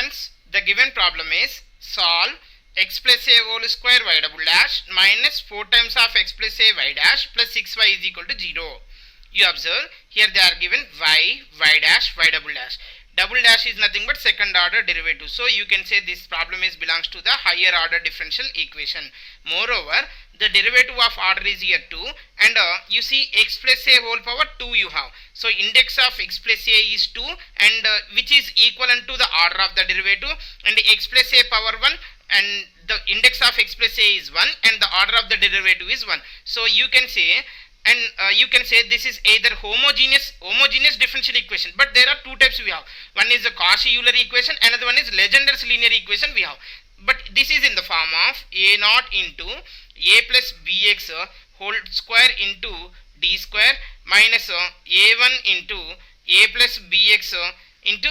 Friends, the given problem is solve x plus a whole square y double dash minus 4 times of x plus a y dash plus 6y is equal to 0. You observe here they are given y, y dash, y double dash. Double dash is nothing but second order derivative. So you can say this problem is belongs to the higher order differential equation. Moreover, the derivative of order is here 2 and you see x plus a whole power 2 you have. So index of x plus a is 2 and which is equivalent to the order of the derivative, and x plus a power 1 and the index of x plus a is 1 and the order of the derivative is 1. So you can say this is either homogeneous differential equation, but there are two types we have. One is the Cauchy-Euler equation, another one is Legendre's linear equation we have. But this is in the form of a naught into a plus bx whole square into d square minus a1 into a plus bx into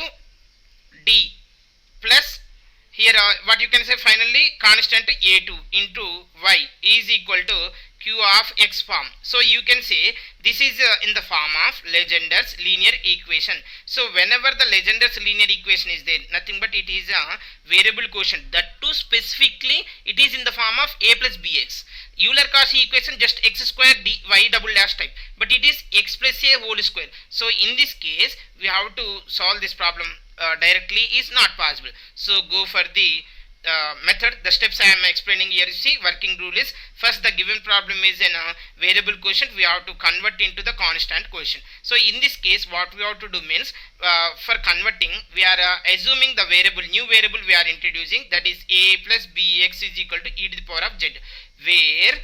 d plus here what you can say finally constant a2 into y is equal to q of x form. So you can say this is in the form of Legendre's linear equation. So whenever the Legendre's linear equation is there, nothing but it is a variable quotient. That too specifically it is in the form of a plus bx. Euler-Cauchy equation just x square d y double dash type, but it is x plus a whole square. So in this case we have to solve this problem directly is not possible. So go for the method. The steps I am explaining here. You see, working rule is first the given problem is in a variable quotient, we have to convert into the constant quotient. So in this case what we have to do means for converting we are assuming the new variable we are introducing, that is a plus bx is equal to e to the power of z, where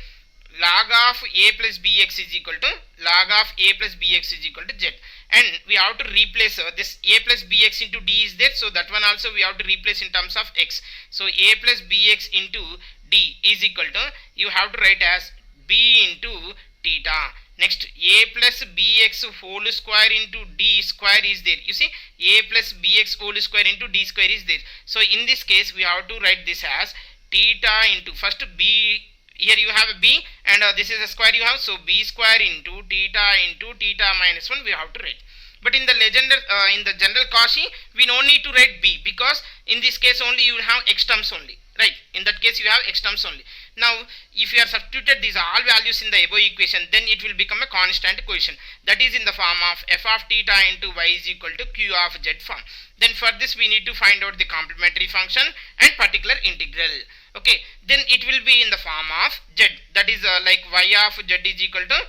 log of a plus bx is equal to log of a plus bx is equal to z, and we have to replace this a plus bx into d is there, so that one also we have to replace in terms of x. So a plus bx into d is equal to, you have to write as b into theta. Next a plus bx whole square into d square is there. You see, a plus bx whole square into d square is there. So in this case we have to write this as theta into, first b, here you have a b and this is a square you have, so b square into theta minus 1 we have to write. But in the in the general Cauchy we don't need to write b, because in this case only you will have x terms only, right? In that case you have x terms only. Now if you are substituted these all values in the above equation, then it will become a constant quotient, that is in the form of f of theta into y is equal to q of z form. Then for this we need to find out the complementary function and particular integral. Okay, then it will be in the form of z, that is like y of z is equal to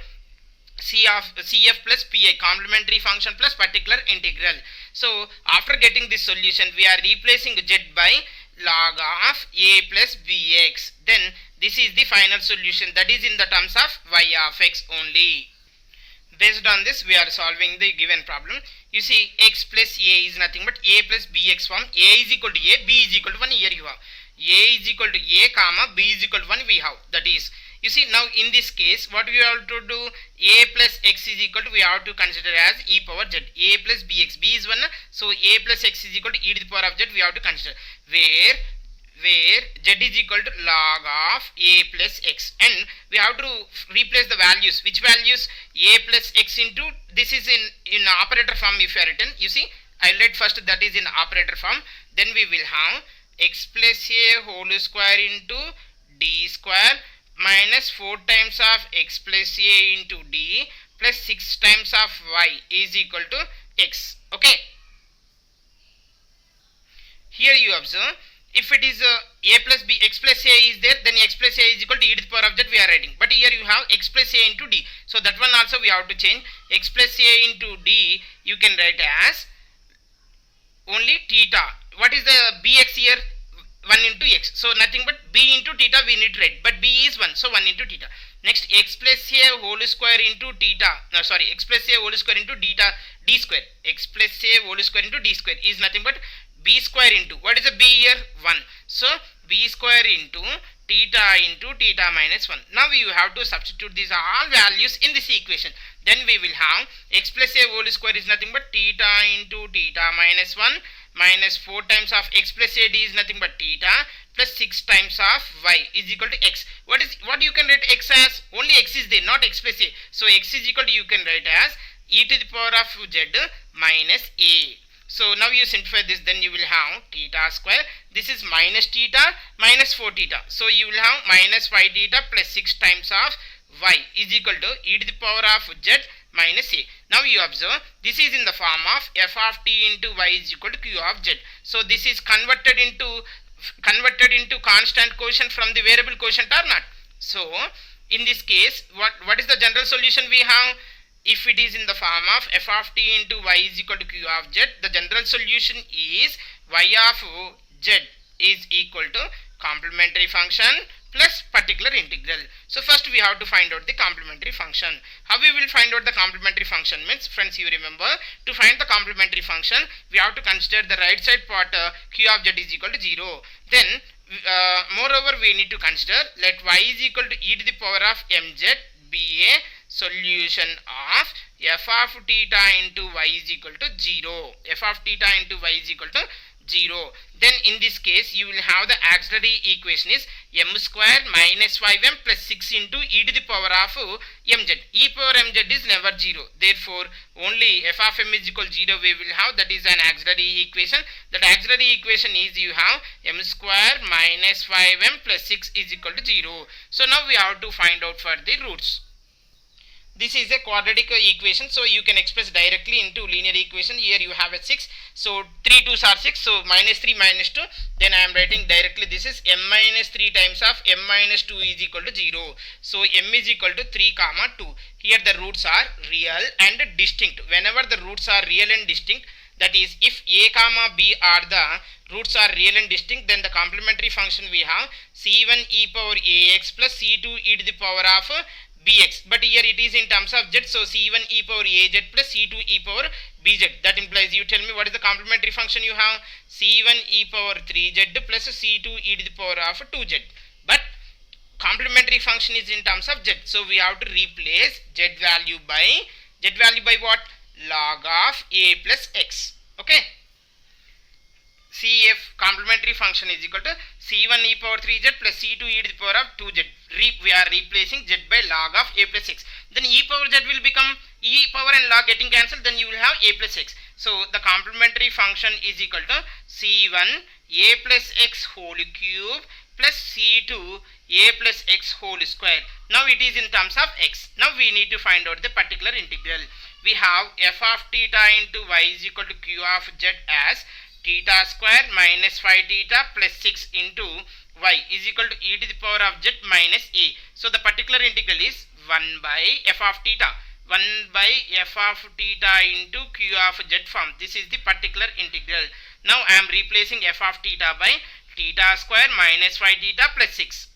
cf plus pi, complementary function plus particular integral. So after getting this solution we are replacing z by log of a plus bx. Then this is the final solution, that is in the terms of y of x only. Based on this we are solving the given problem. You see, x plus a is nothing but a plus bx form. A is equal to a, b is equal to 1, here you have a is equal to a comma b is equal to 1 we have, that is, you see, now in this case what we have to do, a plus x is equal to, we have to consider as e power z, a plus bx, b is 1, so a plus x is equal to e to the power of z we have to consider, where z is equal to log of a plus x, and we have to replace the values. Which values? A plus x into, this is in operator form if you are written. You see, I will write first that is in operator form, then we will have x plus a whole square into d square minus 4 times of x plus a into d plus 6 times of y is equal to x. Okay, here you observe, if it is a plus b, x plus a is there, then x plus a is equal to e to the power of z we are writing, but here you have x plus a into d, so that one also we have to change. X plus a into d you can write as only theta. What is the bx here? 1 into x, so nothing but b into theta we need to write, but b is 1, so 1 into theta. Next x plus a whole square into theta, no sorry, x plus a whole square into theta d square, x plus a whole square into d square is nothing but b square into, what is the b here? 1, so b square into theta minus 1. Now you have to substitute these all values in this equation. Then we will have x plus a whole square is nothing but theta into theta minus 1 minus 4 times of x plus a d is nothing but theta plus 6 times of y is equal to x. What you can write x as? Only x is there, not x plus a. So x is equal to, you can write as e to the power of z minus a. So now you simplify this, then you will have theta square. This is minus theta minus 4 theta. So you will have minus 5 theta plus 6 times of y is equal to e to the power of z minus a. Now you observe this is in the form of f of t into y is equal to q of z. So this is converted into constant quotient from the variable quotient or not. So in this case, what is the general solution we have? If it is in the form of f of t into y is equal to q of z, the general solution is y of z is equal to complementary function plus particular integral. So first we have to find out the complementary function. How we will find out the complementary function means, friends, you remember, to find the complementary function we have to consider the right side part q of z is equal to 0. Then moreover we need to consider let y is equal to e to the power of mz be a solution of f of theta into y is equal to 0. f of theta into y is equal to 0. Then in this case you will have the auxiliary equation is m square minus 5m plus 6 into e to the power of mz. E power mz is never 0. Therefore only f of m is equal to 0 we will have, that is an auxiliary equation. That auxiliary equation is you have m square minus 5m plus 6 is equal to 0. So now we have to find out for the roots. This is a quadratic equation, so you can express directly into linear equation. Here you have a 6, so 3 2s are 6, so minus 3 minus 2, then I am writing directly this is m minus 3 times of m minus 2 is equal to 0. So m is equal to 3 comma 2. Here the roots are real and distinct. Whenever the roots are real and distinct, that is if a comma b are the roots are real and distinct, then the complementary function we have c1 e power ax plus c2 e to the power of bx, but here it is in terms of z, so c1 e power az plus c2 e power bz. That implies, you tell me what is the complementary function you have? c1 e power 3z plus c2 e to the power of 2z, but complementary function is in terms of z, so we have to replace z value by what? Log of a plus x. Okay, CF complementary function is equal to c1 e power 3z plus c2 e to the power of 2z. We are replacing z by log of a plus x. Then e power z will become e power and log getting cancelled, then you will have a plus x. So the complementary function is equal to c1 a plus x whole cube plus c2 a plus x whole square. Now it is in terms of x. Now we need to find out the particular integral. We have f of theta into y is equal to q of z as theta square minus 5 theta plus 6 into y is equal to e to the power of z minus a. So the particular integral is 1 by f of theta. 1 by f of theta into q of z form. This is the particular integral. Now I am replacing f of theta by theta square minus 5 theta plus 6.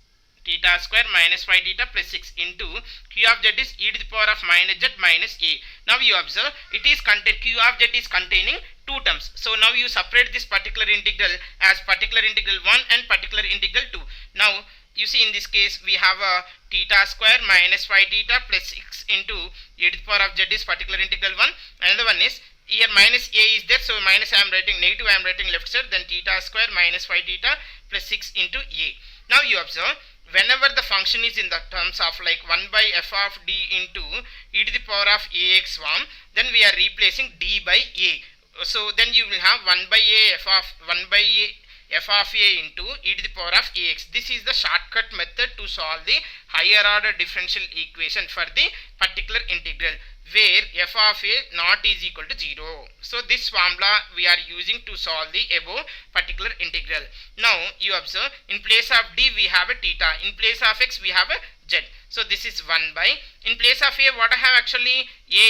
Theta square minus 5 theta plus 6 into q of z is e to the power of minus z minus a. Now you observe it is q of z is containing two terms. So now you separate this particular integral as particular integral 1 and particular integral 2. Now you see in this case we have a theta square minus 5 theta plus 6 into e to the power of z is particular integral 1. Another one is here minus a is there, so minus I am writing, negative I am writing left side, then theta square minus 5 theta plus 6 into a. Now you observe whenever the function is in the terms of like 1 by f of d into e to the power of ax form, then we are replacing d by a. So then you will have 1 by a f of a into e to the power of ax. This is the shortcut method to solve the higher order differential equation for the particular integral where f of a not is equal to 0. So this formula we are using to solve the above particular integral. Now you observe in place of d we have a theta, in place of x we have a z. So this is 1 by, in place of a what I have actually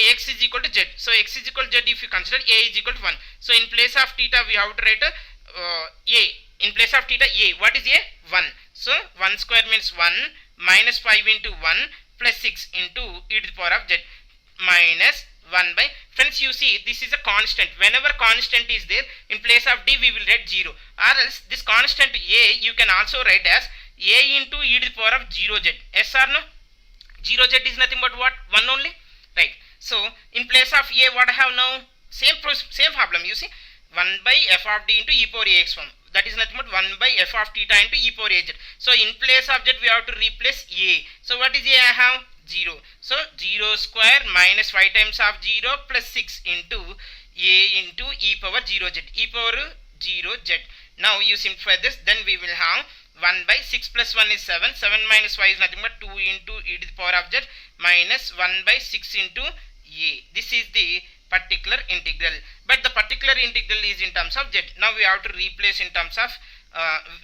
ax is equal to z. So x is equal to z if you consider a is equal to 1. So in place of theta we have to write a in place of theta a. What is a? 1. So 1 square means 1 minus 5 into 1 plus 6 into e to the power of z minus 1 by, friends you see this is a constant. Whenever constant is there in place of d we will write 0, or else this constant a you can also write as a into e to the power of 0z. Yes or no? 0z is nothing but what? 1 only, right? So in place of a what I have now? Same problem, you see 1 by f of d into e power ax form, that is nothing but 1 by f of theta into e power az. So in place of z we have to replace a. So what is a I have? 0. So 0 square minus 5 times of 0 plus 6 into a into e power 0z, e power 0z. Now you simplify this, then we will have 1 by 6 plus 1 is 7, 7 minus 5 is nothing but 2 into e to the power of z minus 1 by 6 into a. This is the particular integral, but the particular integral is in terms of z. Now we have to replace in terms of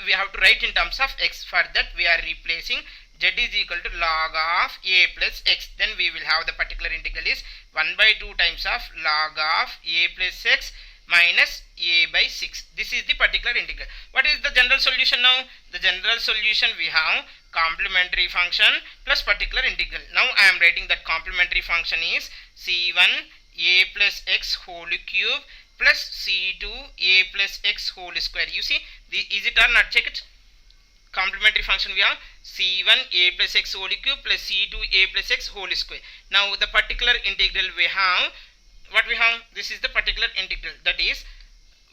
we have to write in terms of x. For that we are replacing z is equal to log of a plus x. Then we will have the particular integral is 1 by 2 times of log of a plus x minus a by 6. This is the particular integral. What is the general solution now? The general solution we have complementary function plus particular integral. Now I am writing that complementary function is c1 a plus x whole cube plus c2 a plus x whole square. You see, is it or not? Check it. Complementary function we have c1 a plus x whole cube plus c2 a plus x whole square. Now the particular integral we have, what we have, this is the particular integral, that is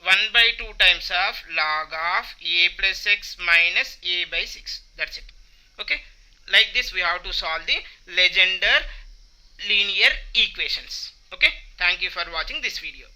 1 by 2 times of log of a plus x minus a by 6. That's it. Okay, like this we have to solve the Legendre linear equations. Okay, thank you for watching this video.